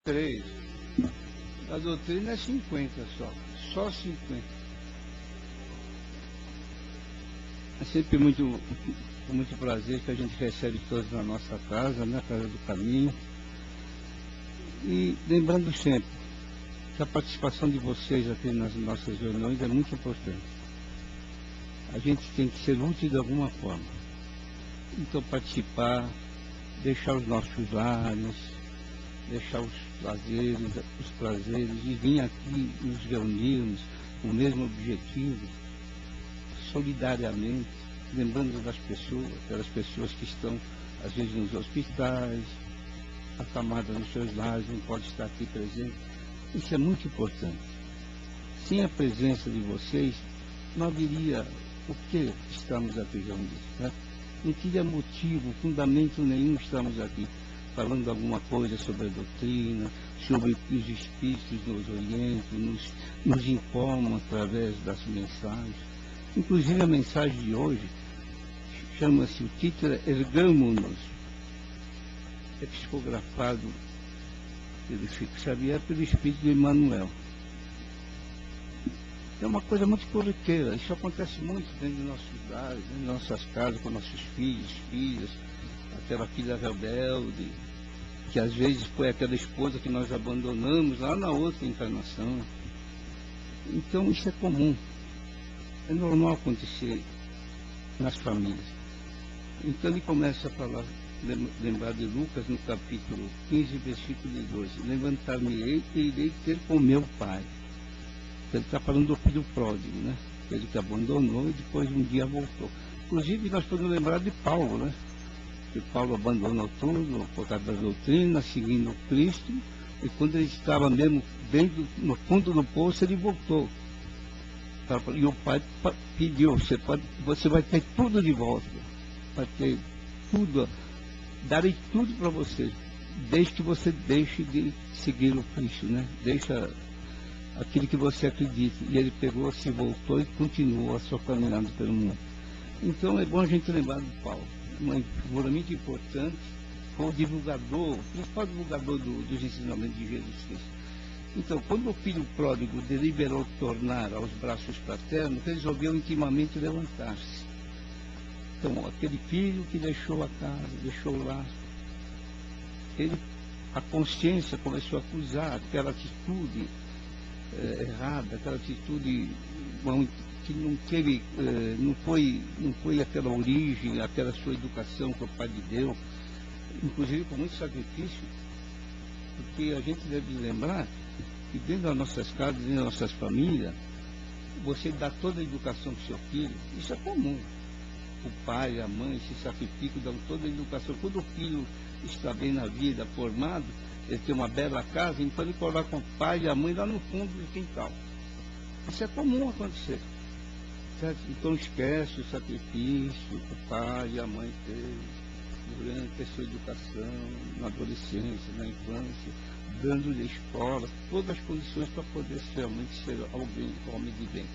Três. A doutrina é 50 só 50. É sempre com muito prazer que a gente recebe todos na nossa casa, na Casa do Caminho. E lembrando sempre que a participação de vocês aqui nas nossas reuniões é muito importante. A gente tem que ser útil de alguma forma. Então participar, deixar os nossos lares, deixar os prazeres e vir aqui nos reunirmos com o mesmo objetivo, solidariamente, lembrando das pessoas, aquelas pessoas que estão às vezes nos hospitais, acamadas nos seus lares, não pode estar aqui presente. Isso é muito importante. Sem a presença de vocês, não haveria o que estamos aqui reunidos, né? Não teria motivo, fundamento nenhum estamos aqui falando alguma coisa sobre a doutrina, sobre o que os espíritos nos orientam, nos informam através das mensagens. Inclusive a mensagem de hoje chama-se, o título é Ergamo-nos, é psicografado pelo Chico Xavier, pelo Espírito de Emmanuel. É uma coisa muito corriqueira, isso acontece muito dentro de nossos lares, dentro de nossas casas, com nossos filhos, filhas, aquela filha rebelde, que às vezes foi aquela esposa que nós abandonamos lá na outra encarnação. Então isso é comum, é normal acontecer nas famílias. Então ele começa a falar, lembrar de Lucas no capítulo 15, versículo 12: levantar-me-ei e irei ter com meu pai. Ele está falando do filho pródigo, né? Ele que abandonou e depois um dia voltou. Inclusive nós podemos lembrar de Paulo, né? Que Paulo abandonou tudo por causa da doutrina, seguindo Cristo, e quando ele estava mesmo dentro, no fundo do poço, ele voltou. E o pai pediu, você vai ter tudo de volta, vai ter tudo, darei tudo para você, desde que você deixe de seguir o Cristo, né? Deixa aquilo que você acredita. E ele pegou, se voltou e continuou a sua caminhada pelo mundo. Então é bom a gente lembrar de Paulo, uma figura muito importante, foi o divulgador, o principal divulgador dos ensinamentos de Jesus Cristo. Então, quando o filho pródigo deliberou tornar aos braços paternos, resolveu intimamente levantar-se. Então, aquele filho que deixou a casa, deixou o lar, a consciência começou a acusar aquela atitude errada, aquela atitude que não teve, não foi aquela origem, aquela sua educação que o pai lhe deu, inclusive com muito sacrifício, porque a gente deve lembrar que dentro das nossas casas, dentro das nossas famílias, você dá toda a educação para o seu filho, isso é comum. O pai, a mãe se sacrificam, dão toda a educação. Quando o filho está bem na vida, formado, ele tem uma bela casa, então ele coloca o pai e a mãe lá no fundo do quintal. Isso é comum acontecer. Certo? Então esquece o sacrifício que o pai e a mãe teve durante a sua educação, na adolescência, na infância, dando-lhe escola, todas as condições para poder realmente ser alguém, homem de bem.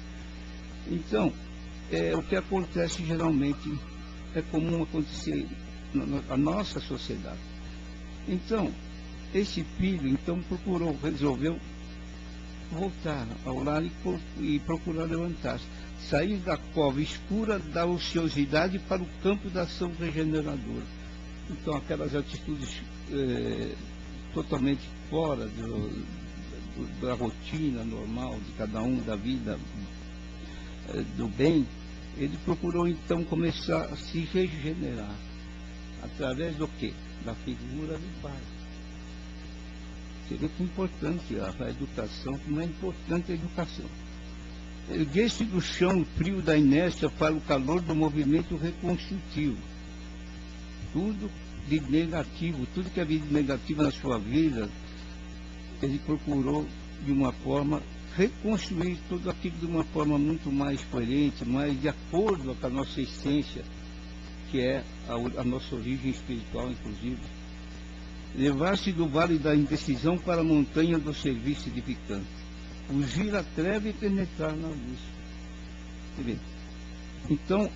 Então, o que acontece geralmente é comum acontecer na nossa sociedade. Então, esse filho resolveu voltar ao lar e procurar levantar-se, sair da cova escura da ociosidade para o campo da ação regeneradora. Então, aquelas atitudes totalmente fora da rotina normal de cada um, da vida do bem, ele procurou então começar a se regenerar. Através do quê? Da figura do pai. Seria importante a educação, como é importante a educação. Erguer-se do chão frio da inércia para o calor do movimento reconstrutivo. Tudo de negativo, tudo que havia de negativo na sua vida, ele procurou de uma forma reconstruir tudo aquilo de uma forma muito mais coerente, mais de acordo com a nossa essência, que é a nossa origem espiritual, inclusive. Levar-se do vale da indecisão para a montanha do serviço edificante. Fugir à treva e penetrar na luz. Então,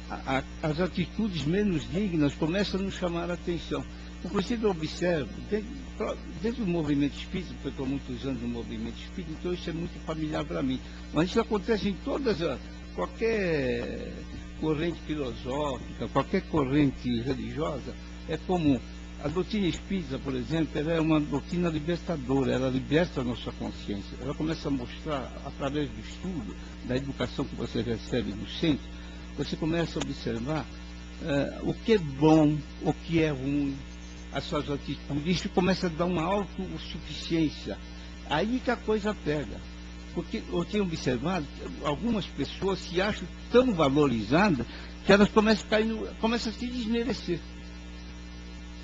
as atitudes menos dignas começam a nos chamar a atenção. Inclusive eu observo, dentro do movimento espírita, porque eu estou há muitos anos no movimento espírita, então isso é muito familiar para mim. Mas isso acontece em qualquer corrente filosófica, qualquer corrente religiosa, é comum. A doutrina espírita, por exemplo, ela é uma doutrina libertadora, ela liberta a nossa consciência. Ela começa a mostrar, através do estudo, da educação que você recebe no centro, você começa a observar o que é bom, o que é ruim, as suas atitudes. Isso começa a dar uma autossuficiência. Aí que a coisa pega. Porque eu tenho observado que algumas pessoas se acham tão valorizadas que elas começam a se desmerecer.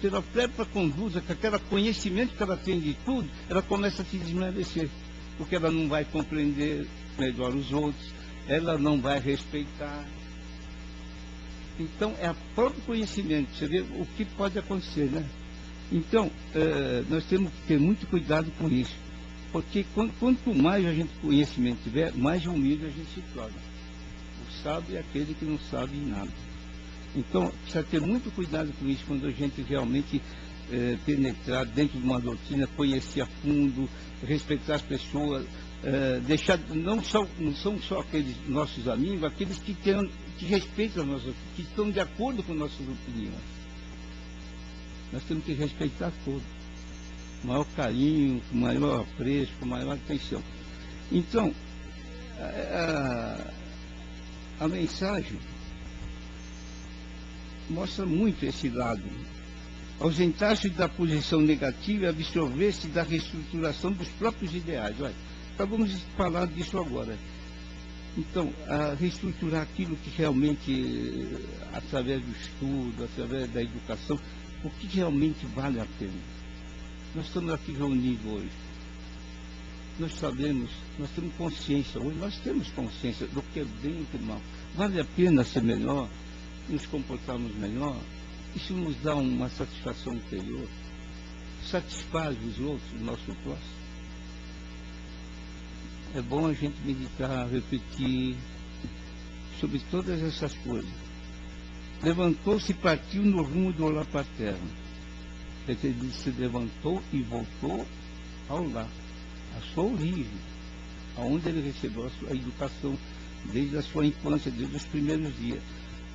Pela própria conduta, com aquele conhecimento que ela tem de tudo, ela começa a se desmerecer. Porque ela não vai compreender melhor os outros, ela não vai respeitar. Então, é o próprio conhecimento, você vê o que pode acontecer, né? Então, nós temos que ter muito cuidado com isso. Porque quanto mais a gente conhecimento tiver, mais humilde a gente se torna. O sábio é aquele que não sabe nada. Então, precisa ter muito cuidado com isso quando a gente realmente penetrar dentro de uma doutrina, conhecer a fundo, respeitar as pessoas, deixar, não são só aqueles nossos amigos, aqueles que respeitam as nossas, que estão de acordo com nossas opiniões. Nós temos que respeitar todos, com maior carinho, com maior apreço, com maior atenção. Então, a mensagem mostra muito esse lado. Ausentar-se da posição negativa e absorver-se da reestruturação dos próprios ideais. Olha, acabamos de falar disso agora. Então, a reestruturar aquilo que realmente, através do estudo, através da educação, o que realmente vale a pena. Nós estamos aqui reunidos hoje. Nós sabemos, nós temos consciência hoje, nós temos consciência do que é bem e do que é mal. Vale a pena ser melhor, nos comportarmos melhor? Isso nos dá uma satisfação interior? Satisfaz os outros, o nosso próximo? É bom a gente meditar, refletir sobre todas essas coisas. Levantou-se e partiu no rumo do lar paterno. Ele se levantou e voltou ao lar, à sua origem, aonde ele recebeu a sua educação desde a sua infância, desde os primeiros dias.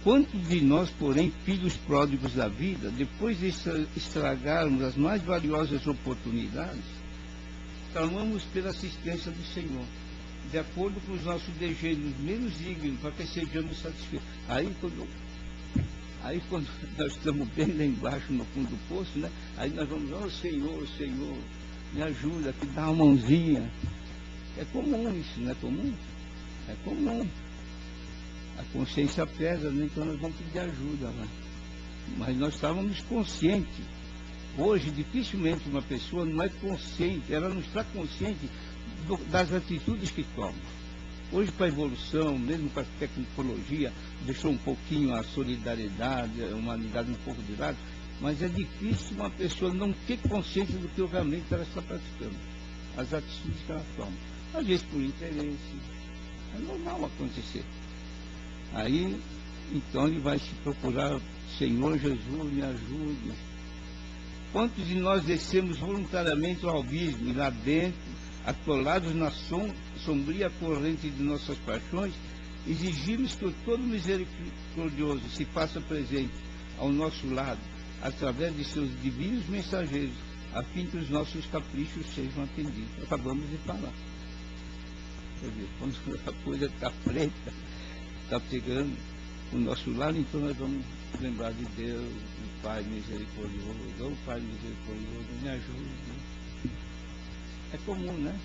Quantos de nós, porém, filhos pródigos da vida, depois de estragarmos as mais valiosas oportunidades, clamamos pela assistência do Senhor, de acordo com os nossos desejos menos dignos, para que sejamos satisfeitos. Aí quando nós estamos bem lá embaixo, no fundo do poço, né? Aí nós vamos, Senhor, me ajuda, que dá uma mãozinha. É comum isso, não é comum? É comum. A consciência pesa, né? Então nós vamos pedir ajuda. Né? Mas nós estávamos conscientes. Hoje, dificilmente uma pessoa não é consciente, ela não está consciente das atitudes que toma. Hoje, com a evolução, mesmo com a tecnologia, deixou um pouquinho a solidariedade, a humanidade um pouco de lado, mas é difícil uma pessoa não ter consciência do que realmente ela está praticando, as atitudes que ela toma. Às vezes por interesse, é normal acontecer. Aí, então, ele vai se procurar, Senhor Jesus, me ajude. Quantos de nós descemos voluntariamente ao abismo e lá dentro, atolados na sombria corrente de nossas paixões, exigimos que o todo misericordioso se faça presente ao nosso lado, através de seus divinos mensageiros, a fim que os nossos caprichos sejam atendidos. Acabamos de falar. Quer dizer, quando a coisa está preta, está pegando o nosso lado, então nós vamos lembrar de Deus, do Pai misericordioso, Pai misericordioso, me ajude. É comum, né?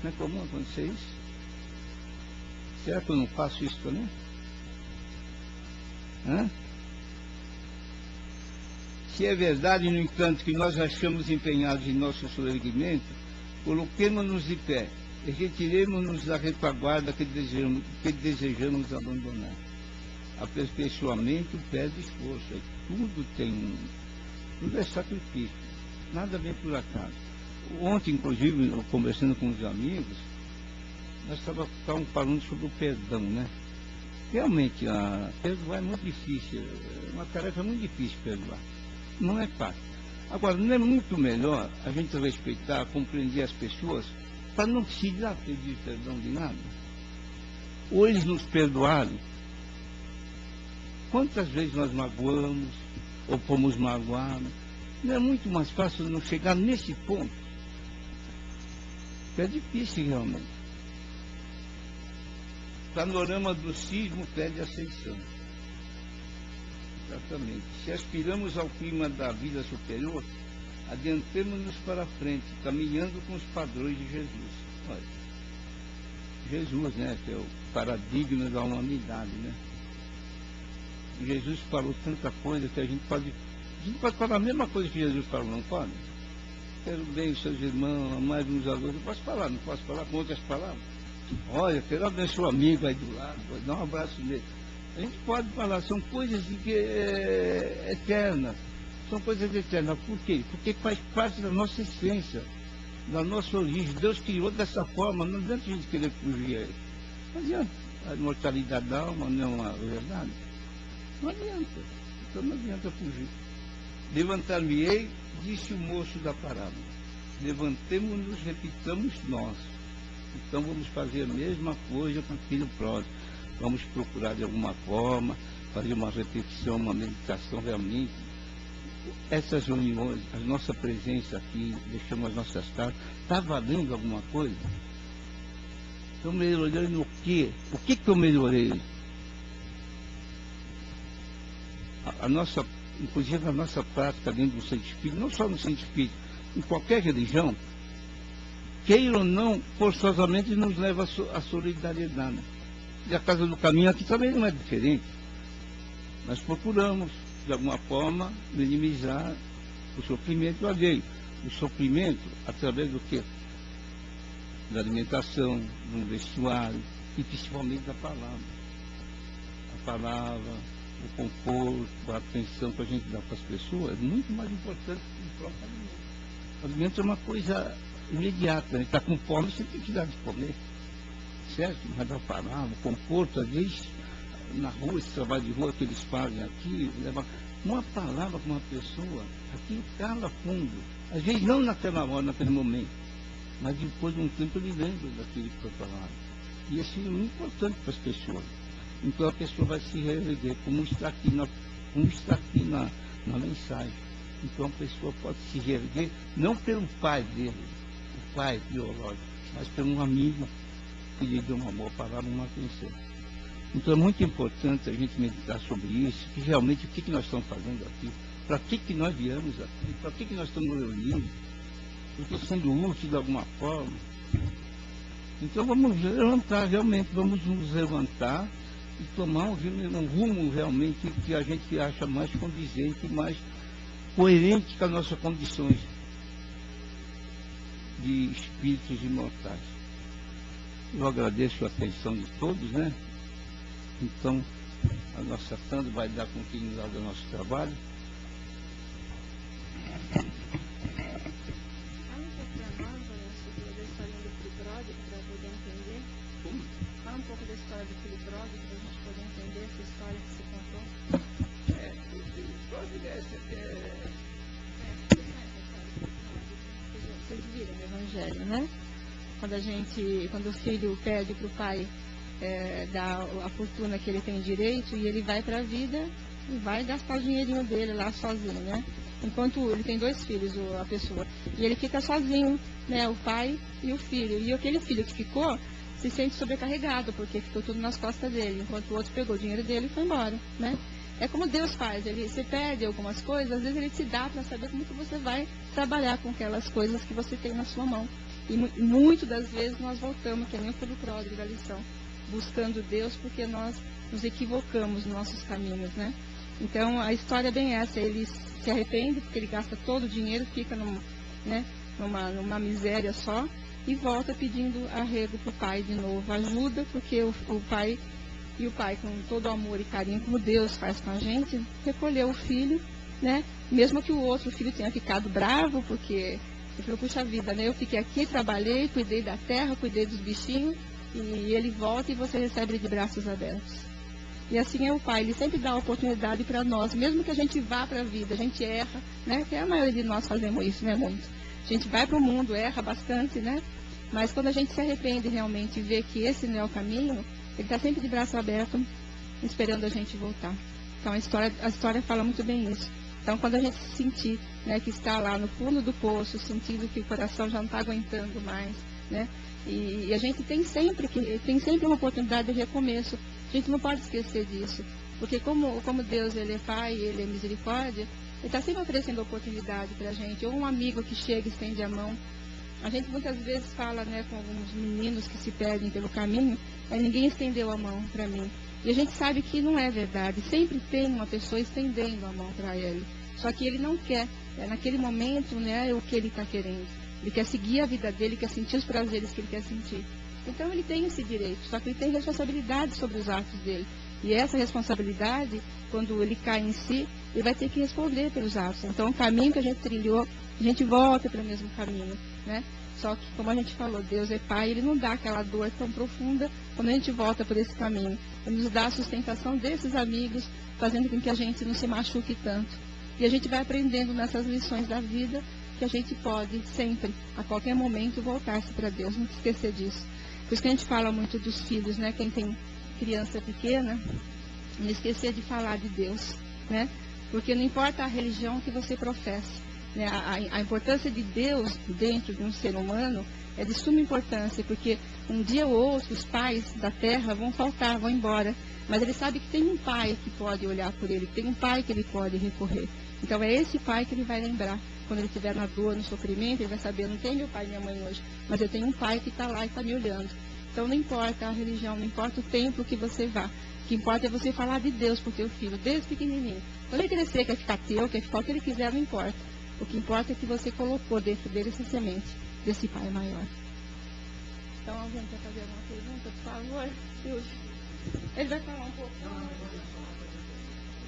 Não é comum acontecer isso? Será que eu não faço isso também? Hã? Se é verdade, no entanto, que nós achamos empenhados em nosso soerguimento, coloquemos-nos de pé e retiremos-nos da retaguarda que desejamos abandonar. Aperfeiçoamento pede esforço. Tudo é sacrifício. Nada vem por acaso. Ontem, inclusive, eu conversando com os amigos, nós estávamos falando sobre o perdão, né? Realmente, perdoar é muito difícil. É uma tarefa muito difícil perdoar. Não é fácil. Agora, não é muito melhor a gente respeitar, compreender as pessoas, para não precisar pedir perdão de nada? Ou eles nos perdoaram? Quantas vezes nós magoamos, ou fomos magoados? Não é muito mais fácil não chegar nesse ponto? É difícil realmente. Panorama do sismo pede ascensão. Exatamente. Se aspiramos ao clima da vida superior, adiantemos-nos para frente, caminhando com os padrões de Jesus. Olha, Jesus, né, que é o paradigma da humanidade, né? Jesus falou tanta coisa que a gente pode falar a mesma coisa que Jesus falou, não pode? Quero bem os seus irmãos, amar uns aos outros. Eu posso falar, não posso falar com outras palavras? Olha, quero abençoar o amigo aí do lado, dar um abraço nele. A gente pode falar, são coisas eternas. São coisas eternas. Por quê? Porque faz parte da nossa essência, da nossa origem. Deus criou dessa forma, não adianta a gente querer fugir a ele. Não adianta. A imortalidade da alma não é verdade. Não adianta. Então não adianta fugir. Levantar-me-ei, disse o moço da parábola. Levantemo-nos, repitamos nós. Então vamos fazer a mesma coisa com o filho pródigo. Vamos procurar de alguma forma, fazer uma repetição, uma meditação realmente. Essas reuniões, a nossa presença aqui, deixamos as nossas casas, está valendo alguma coisa? Estou melhorando no quê? O que eu melhorei? Inclusive a nossa prática dentro do centro espírita, não só no centro espírita, em qualquer religião, queira ou não, forçosamente nos leva à solidariedade. E a Casa do Caminho aqui também não é diferente. Nós procuramos, de alguma forma, minimizar o sofrimento alheio. O sofrimento através do quê? Da alimentação, do vestuário e principalmente da palavra. A palavra, o conforto, a atenção que a gente dá para as pessoas é muito mais importante que o próprio alimento. O alimento é uma coisa imediata, né? Está com fome, você tem que dar de comer. Certo? Mas a palavra, o conforto, às vezes, na rua, esse trabalho de rua que eles fazem aqui, leva uma palavra com uma pessoa, aquilo cala fundo. Às vezes não naquela hora, naquele momento, mas depois de um tempo ele lembra daquilo que foi falado. E isso é muito importante para as pessoas. Então a pessoa vai se reerguer, como está aqui na mensagem. Então a pessoa pode se reerguer, não pelo pai dele, o pai biológico, mas pelo um amigo que lhe deu uma boa palavra, uma atenção. Então é muito importante a gente meditar sobre isso, que realmente o que nós estamos fazendo aqui, para que nós viemos aqui, para que nós estamos reunindo, porque sendo útil de alguma forma. Então vamos levantar, realmente, vamos nos levantar e tomar um rumo realmente que a gente acha mais condizente, mais coerente com as nossas condições de espíritos imortais. Eu agradeço a atenção de todos, né? Então, a nossa Sandra vai dar continuidade ao nosso trabalho. Fala um pouco para nós, da história do filho pródigo, para poder entender. Como? Fala um pouco da história do filho pródigo, para a gente poder entender essa história que você contou. O filho pródigo Vocês viram o Evangelho, né? Quando o filho pede para o pai dar a fortuna que ele tem direito, e ele vai para a vida e vai gastar o dinheirinho dele lá sozinho, né? Enquanto ele tem dois filhos, a pessoa, e ele fica sozinho, né? O pai e o filho. E aquele filho que ficou se sente sobrecarregado, porque ficou tudo nas costas dele, enquanto o outro pegou o dinheiro dele e foi embora, né? É como Deus faz, você perde algumas coisas, às vezes ele te dá para saber como que você vai trabalhar com aquelas coisas que você tem na sua mão. E muitas das vezes nós voltamos, que nem o filho pródigo da lição, buscando Deus porque nós nos equivocamos nos nossos caminhos, né? Então a história é bem essa, ele se arrepende porque ele gasta todo o dinheiro, fica numa miséria só e volta pedindo arrego para o pai de novo, ajuda, porque o pai com todo o amor e carinho, como Deus faz com a gente, recolheu o filho, né? Mesmo que o outro filho tenha ficado bravo, porque ele falou, puxa vida, né? Eu fiquei aqui, trabalhei, cuidei da terra, cuidei dos bichinhos, e ele volta e você recebe ele de braços abertos. E assim é o Pai, Ele sempre dá a oportunidade para nós, mesmo que a gente vá para a vida, a gente erra, né? Que a maioria de nós fazemos isso, né? Muito. A gente vai para o mundo, erra bastante, né? Mas quando a gente se arrepende realmente e vê que esse não é o caminho, Ele está sempre de braço aberto, esperando a gente voltar. Então a história fala muito bem isso. Então quando a gente se sentir, né, que está lá no fundo do poço, sentindo que o coração já não está aguentando mais, né? E a gente tem sempre uma oportunidade de recomeço. A gente não pode esquecer disso. Porque como Deus, Ele é Pai, Ele é misericórdia, Ele está sempre oferecendo oportunidade para a gente. Ou um amigo que chega e estende a mão. A gente muitas vezes fala, né, com alguns meninos que se perdem pelo caminho, mas ninguém estendeu a mão para mim. E a gente sabe que não é verdade. Sempre tem uma pessoa estendendo a mão para ele. Só que ele não quer. Naquele momento, né, é o que ele está querendo. Ele quer seguir a vida dele, quer sentir os prazeres que ele quer sentir. Então ele tem esse direito, só que ele tem responsabilidade sobre os atos dele. E essa responsabilidade, quando ele cai em si, ele vai ter que responder pelos atos. Então o caminho que a gente trilhou, a gente volta para o mesmo caminho, né? Só que, como a gente falou, Deus é Pai, Ele não dá aquela dor tão profunda quando a gente volta por esse caminho. Ele nos dá a sustentação desses amigos, fazendo com que a gente não se machuque tanto. E a gente vai aprendendo nessas lições da vida que a gente pode sempre, a qualquer momento, voltar-se para Deus, não esquecer disso. Por isso que a gente fala muito dos filhos, né? Quem tem criança pequena, não esquecer de falar de Deus, né? Porque não importa a religião que você professe, né? A importância de Deus dentro de um ser humano é de suma importância, porque um dia ou outro os pais da terra vão faltar, vão embora, mas ele sabe que tem um pai que pode olhar por ele, tem um pai que ele pode recorrer. Então é esse pai que ele vai lembrar. Quando ele estiver na dor, no sofrimento, ele vai saber, eu não tenho meu pai e minha mãe hoje, mas eu tenho um pai que está lá e está me olhando. Então não importa a religião, não importa o templo que você vá. O que importa é você falar de Deus para o teu filho, desde pequenininho. Quando ele crescer, quer ficar teu, quer ficar o que ele quiser, não importa. O que importa é que você colocou dentro dele essa semente, desse pai maior. Então alguém quer fazer alguma pergunta, por favor? Ele vai falar um pouco.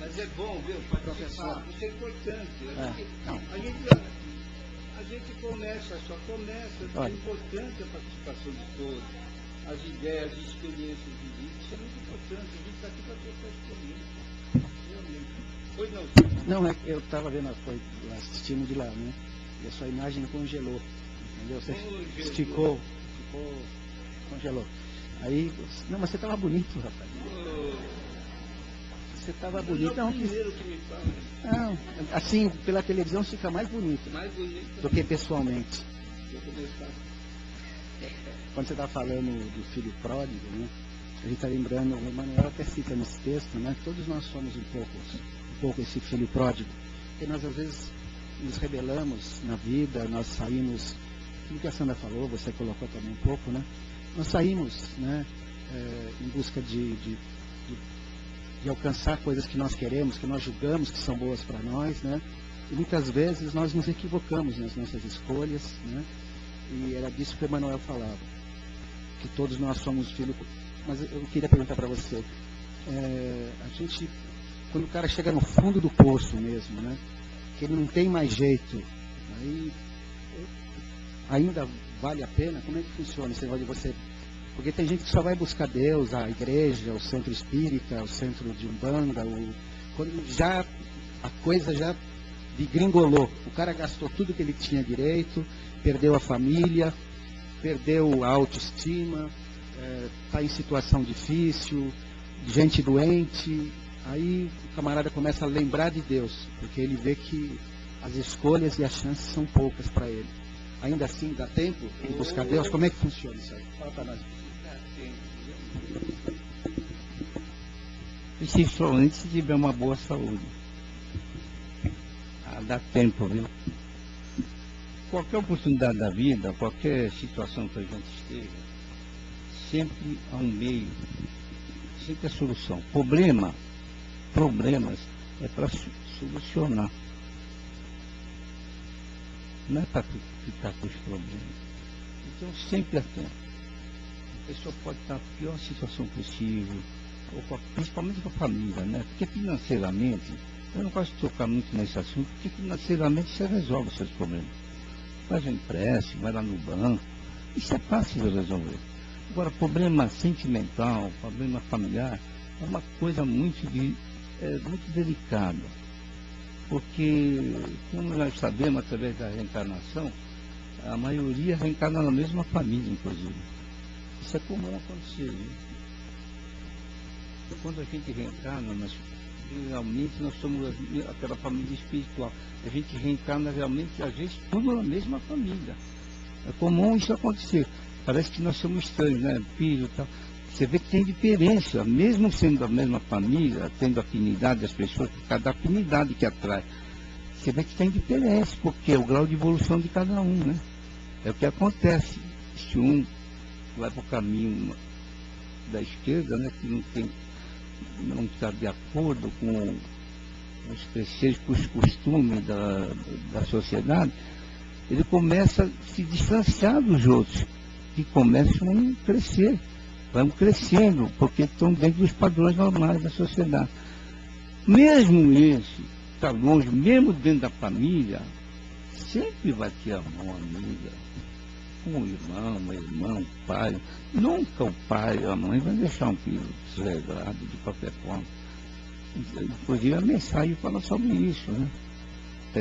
Mas é bom, viu, professor? Isso é importante. A gente começa, só começa. É importante a participação de todos. As ideias, as experiências de vida. Isso é muito importante. A gente está aqui para ter essa experiência. Realmente. Pois não? Não, eu estava vendo as coisas, assistindo de lá, né? E a sua imagem congelou. Entendeu? Você esticou, congelou. Aí, não, mas você estava bonito, rapaz. Você estava bonito. Não, não, assim, pela televisão fica mais bonito do que pessoalmente. Quando você está falando do filho pródigo, né? A gente está lembrando, o Manuel até cita nesse texto, né? Todos nós somos um pouco esse filho pródigo. Porque nós às vezes nos rebelamos na vida, nós saímos, como que a Sandra falou, você colocou também um pouco, né? Nós saímos, né? Em busca de alcançar coisas que nós queremos, que nós julgamos que são boas para nós, né? E muitas vezes nós nos equivocamos nas nossas escolhas, né? E era disso que o Emmanuel falava, que todos nós somos filhos. Mas eu queria perguntar para você, a gente, quando o cara chega no fundo do poço mesmo, né? Que ele não tem mais jeito, aí ainda vale a pena? Como é que funciona esse negócio de você? Porque tem gente que só vai buscar Deus, a igreja, o centro espírita, o centro de Umbanda, quando já a coisa já degringolou. O cara gastou tudo que ele tinha direito, perdeu a família, perdeu a autoestima, está em situação difícil, gente doente. Aí o camarada começa a lembrar de Deus, porque ele vê que as escolhas e as chances são poucas para ele. Ainda assim, dá tempo de buscar Deus? Como é que funciona isso aí? Fala para nós. Principalmente se tiver uma boa saúde. Dá tempo, viu? Qualquer oportunidade da vida, qualquer situação que a gente esteja, sempre há um meio, sempre há solução. Problemas é para solucionar. Não é para ficar com os problemas. Então sempre há tempo. A pessoa pode estar na pior situação possível, principalmente com a família, né? Porque financeiramente, eu não gosto de tocar muito nesse assunto, porque financeiramente você resolve os seus problemas. Faz um empréstimo, vai lá no banco, isso é fácil de resolver. Agora, problema sentimental, problema familiar, é uma coisa muito delicada, porque, como nós sabemos, através da reencarnação, a maioria reencarna na mesma família, inclusive. Isso é comum acontecer, né? Quando a gente reencarna, realmente nós somos aquela família espiritual. A gente reencarna realmente, às vezes, tudo na mesma família. É comum isso acontecer. Parece que nós somos estranhos, né? Filho e tal. Você vê que tem diferença, mesmo sendo da mesma família, tendo afinidade das pessoas, por causa da afinidade que atrai. Você vê que tem diferença, porque é o grau de evolução de cada um, né? É o que acontece. Se um vai para o caminho da esquerda, né? Que não está de acordo com os preceitos, com os costumes da sociedade, ele começa a se distanciar dos outros, que começam a crescer, vão crescendo, porque estão dentro dos padrões normais da sociedade. Mesmo esse, está longe, mesmo dentro da família, sempre vai ter a mão amiga, um irmão, uma irmã, um pai. Nunca o pai ou a mãe vai deixar um filho desregrado de qualquer forma. Inclusive a mensagem fala sobre isso, né?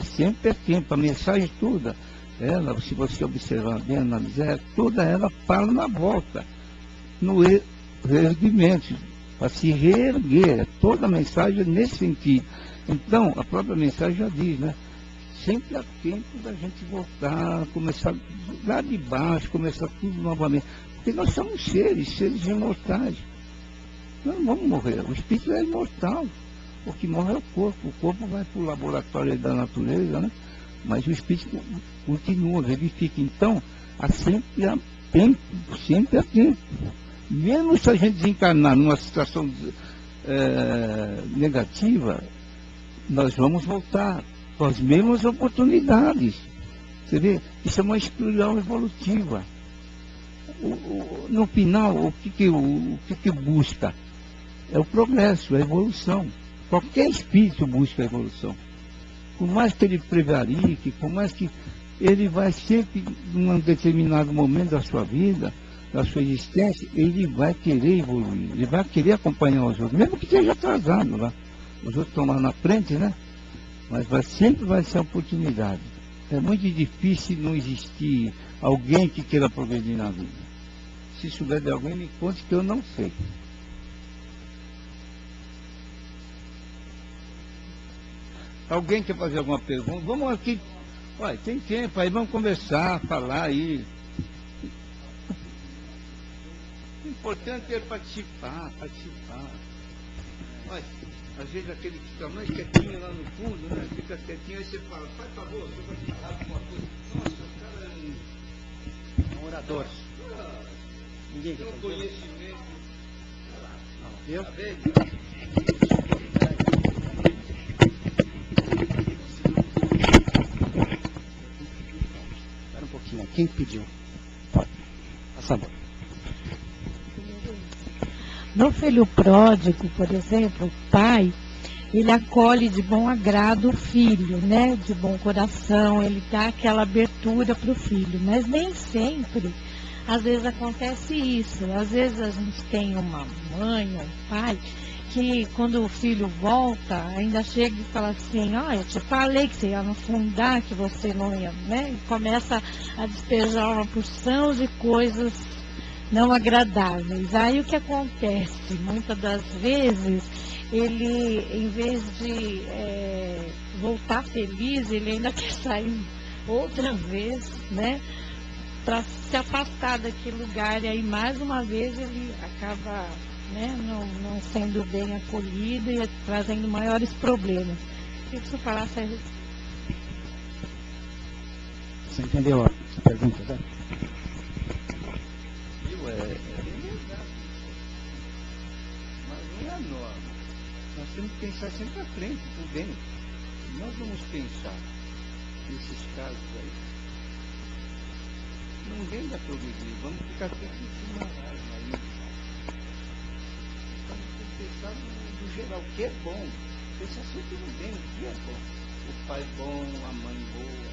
Sempre é tempo, a mensagem toda, ela, se você observar bem, analisar, toda ela fala na volta, no reerguimento, para se reerguer, toda a mensagem é nesse sentido. Então, a própria mensagem já diz, né? Sempre há tempo da gente voltar, começar lá de baixo, começar tudo novamente. Porque nós somos seres imortais. Nós não vamos morrer. O espírito é imortal. O que morre é o corpo. O corpo vai para o laboratório da natureza, né? Mas o espírito continua, verifica. Então, sempre há tempo, sempre há tempo. Mesmo se a gente desencarnar numa situação negativa, nós vamos voltar com as mesmas oportunidades. Você vê? Isso é uma espiral evolutiva. No final, o que busca? É o progresso, a evolução. Qualquer espírito busca a evolução. Por mais que ele prevarique, por mais que ele vai sempre, num determinado momento da sua vida, da sua existência, ele vai querer evoluir, ele vai querer acompanhar os outros, mesmo que esteja atrasado lá. Os outros estão lá na frente, né? Mas sempre vai ser a oportunidade. É muito difícil não existir alguém que queira progredir na vida. Se souber de alguém, me conte que eu não sei. Alguém quer fazer alguma pergunta? Vamos aqui. Olha, tem tempo aí, vamos conversar, falar aí. O importante é participar. Olha, às vezes aquele que fica mais quietinho lá no fundo, né? Fica quietinho, aí você fala, faz favor, você vai falar alguma coisa. Nossa, o cara é um orador. Ninguém tem conhecimento. Eu? Tá vendo? Espera um pouquinho. Quem pediu? Pode. Passa a bola. No filho pródigo, por exemplo, o pai, ele acolhe de bom agrado o filho, né? De bom coração, ele dá aquela abertura para o filho, mas nem sempre, às vezes acontece isso. Às vezes a gente tem uma mãe ou um pai que quando o filho volta, ainda chega e fala assim, ó, eu te falei que você ia no fundar, que você não ia, né? E começa a despejar uma porção de coisas não agradáveis. Aí o que acontece? Muitas das vezes, ele, em vez de voltar feliz, ele ainda quer sair outra vez, né? Para se afastar daquele lugar. E aí, mais uma vez, ele acaba, né, não sendo bem acolhido e trazendo maiores problemas. Queria que você falasse aí. Você entendeu a pergunta, né? É verdade. Mas não é a norma. Nós temos que pensar sempre à frente, por dentro. Nós vamos pensar nesses casos aí. Ninguém vai progredir, vamos ficar sempre em cima aí. Então, tem que pensar no geral, o que é bom. Pensar sempre no bem, o que é bom. O pai bom, a mãe boa.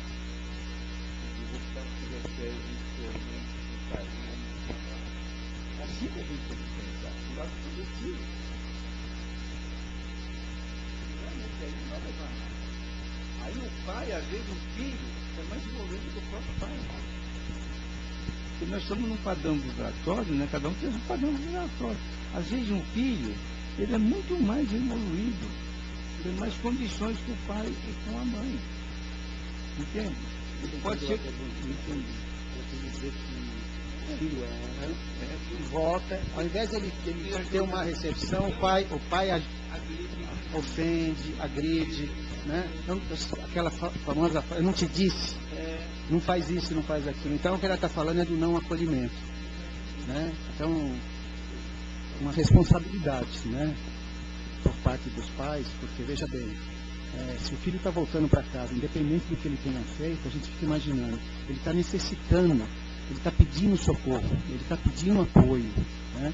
O que você recebe, o carinho. Assim que a gente tem que pensar, o lado positivo. nós estamos num padrão vibratório, né? Cada um tem um padrão vibratório. Às vezes um filho, ele é muito mais evoluído, tem mais condições que o pai e com a mãe. Entende? Ele pode ser. Entende? Eu quis dizer que o filho e volta, ao invés de ele ter uma recepção, o pai ofende, agride, né? Então, aquela famosa, eu não te disse, não faz isso, não faz aquilo. Então o que ela está falando é do não acolhimento, né? Então, uma responsabilidade, né? Por parte dos pais, porque veja bem, se o filho está voltando para casa, independente do que ele tenha feito, a gente fica imaginando, ele está necessitando, ele está pedindo socorro, ele está pedindo apoio, né?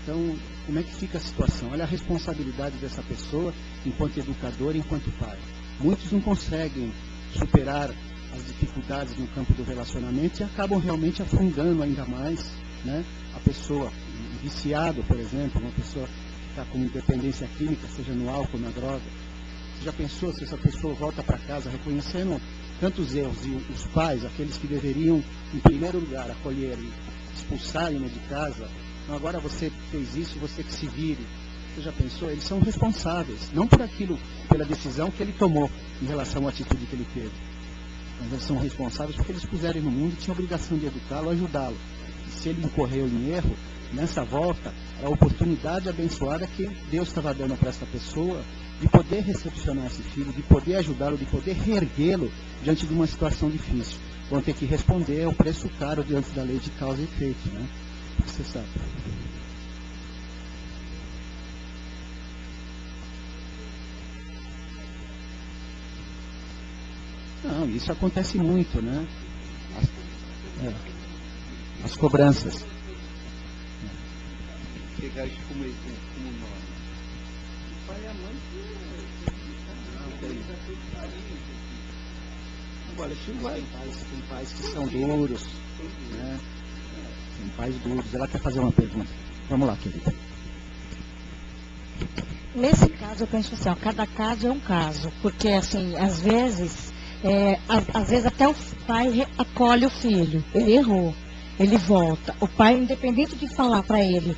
Então, como é que fica a situação? Olha a responsabilidade dessa pessoa enquanto educador, enquanto pai. Muitos não conseguem superar as dificuldades no campo do relacionamento e acabam realmente afundando ainda mais, né? A pessoa, um viciado, por exemplo, uma pessoa que está com dependência química, seja no álcool, na droga. Você já pensou se essa pessoa volta para casa reconhecendo tantos erros e os pais, aqueles que deveriam, em primeiro lugar, acolher e expulsarem de casa, então agora você fez isso, você que se vire. Você já pensou? Eles são responsáveis, não por aquilo, pela decisão que ele tomou em relação à atitude que ele teve. Mas eles são responsáveis porque eles puseram no mundo e tinham a obrigação de educá-lo, ajudá-lo. E se ele incorreu em erro, nessa volta, é a oportunidade abençoada que Deus estava dando para essa pessoa de poder recepcionar esse filho, de poder ajudá-lo, de poder reerguê-lo diante de uma situação difícil. Vão ter que responder ao preço caro diante da lei de causa e efeito, né? Você sabe. Não, isso acontece muito, né? As cobranças. Pegar isso como norma. O pai e a mãe agora, isso vai. Tem pais que são duros, né? Tem pais duros. Ela quer fazer uma pergunta. Vamos lá, querida. Nesse caso, eu penso assim, ó, cada caso é um caso, porque assim, às vezes até o pai acolhe o filho, ele errou, ele volta. O pai, independente de falar para ele,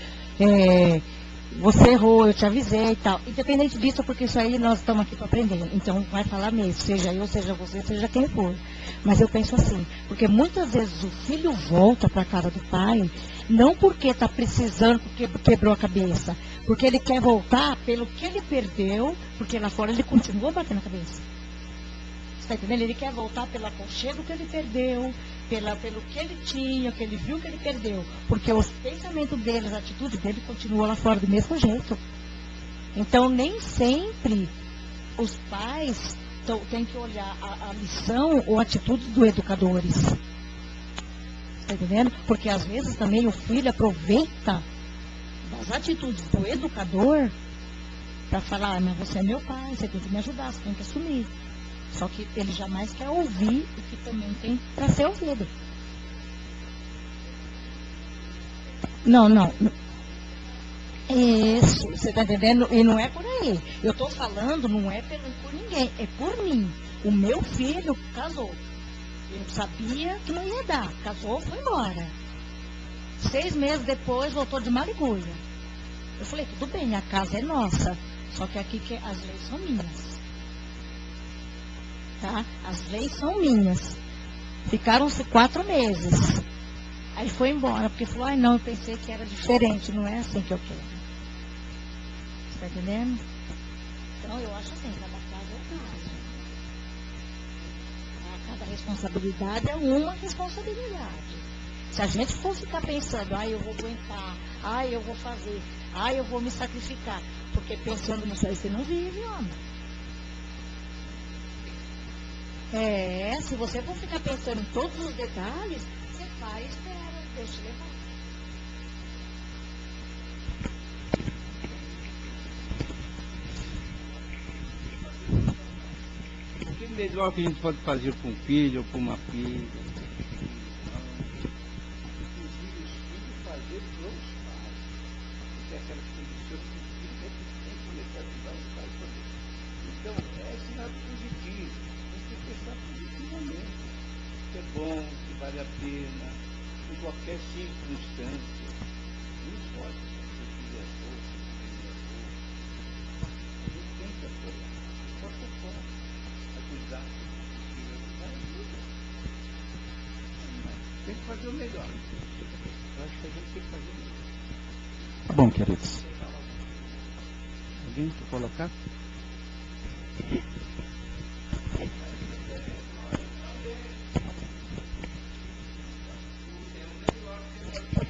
você errou, eu te avisei e tal, independente disso, porque isso aí nós estamos aqui para aprender, então vai falar mesmo, seja eu, seja você, seja quem for. Mas eu penso assim, porque muitas vezes o filho volta para a casa do pai, não porque está precisando, porque quebrou a cabeça, porque ele quer voltar pelo que ele perdeu, porque lá fora ele continua batendo a cabeça. Você está entendendo? Ele quer voltar pelo aconchego que ele perdeu, pelo que ele tinha, que ele viu que ele perdeu. Porque os pensamentos dele, as atitudes dele continuam lá fora do mesmo jeito. Então, nem sempre os pais têm que olhar a lição ou a atitude dos educadores. Está entendendo? Porque às vezes também o filho aproveita das atitudes do educador para falar, mas você é meu pai, você tem que me ajudar, você tem que assumir. Só que ele jamais quer ouvir o que também tem para ser ouvido. Não. Isso, você está entendendo? E não é por aí. Eu estou falando, não é por ninguém, é por mim. O meu filho casou. Eu sabia que não ia dar. Casou, foi embora. 6 meses depois, voltou de Marigulha. Eu falei, tudo bem, a casa é nossa. Só que aqui as leis são minhas. Tá? As leis são minhas. Ficaram-se 4 meses. Aí foi embora, porque falou, ai não, eu pensei que era diferente, não é assim que eu quero. Está entendendo? Então eu acho assim, cada caso é um caso. Cada responsabilidade é uma responsabilidade. Se a gente for ficar pensando, eu vou aguentar, eu vou fazer, eu vou me sacrificar, porque pensando nisso aí você não vive, homem. Se você for ficar pensando em todos os detalhes, você vai esperar Deus te levar. O que é melhor que a gente pode fazer para um filho ou para uma filha? Inclusive os filhos fazer para os pais. Porque aquelas condições que o filho tem que começar a ajudar os pais também. Então, é sinal positivo. Tem que pensar positivamente. Que é bom, que vale a pena. em qualquer circunstância. Não importa se você fizer força, se fizer força. A gente tem que apoiar. De qualquer forma. Ajudar os filhos a ajuda. Tem que fazer o melhor. Eu acho que a gente tem que fazer o melhor. Tá bom, queridos. Alguém quer colocar?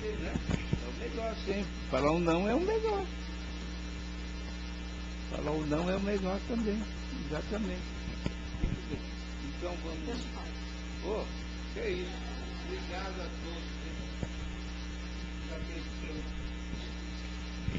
É o melhor sempre. Falar um não é o melhor. Falar um não é o melhor também. Exatamente. Então vamos. Oh, que é isso. Obrigado a todos.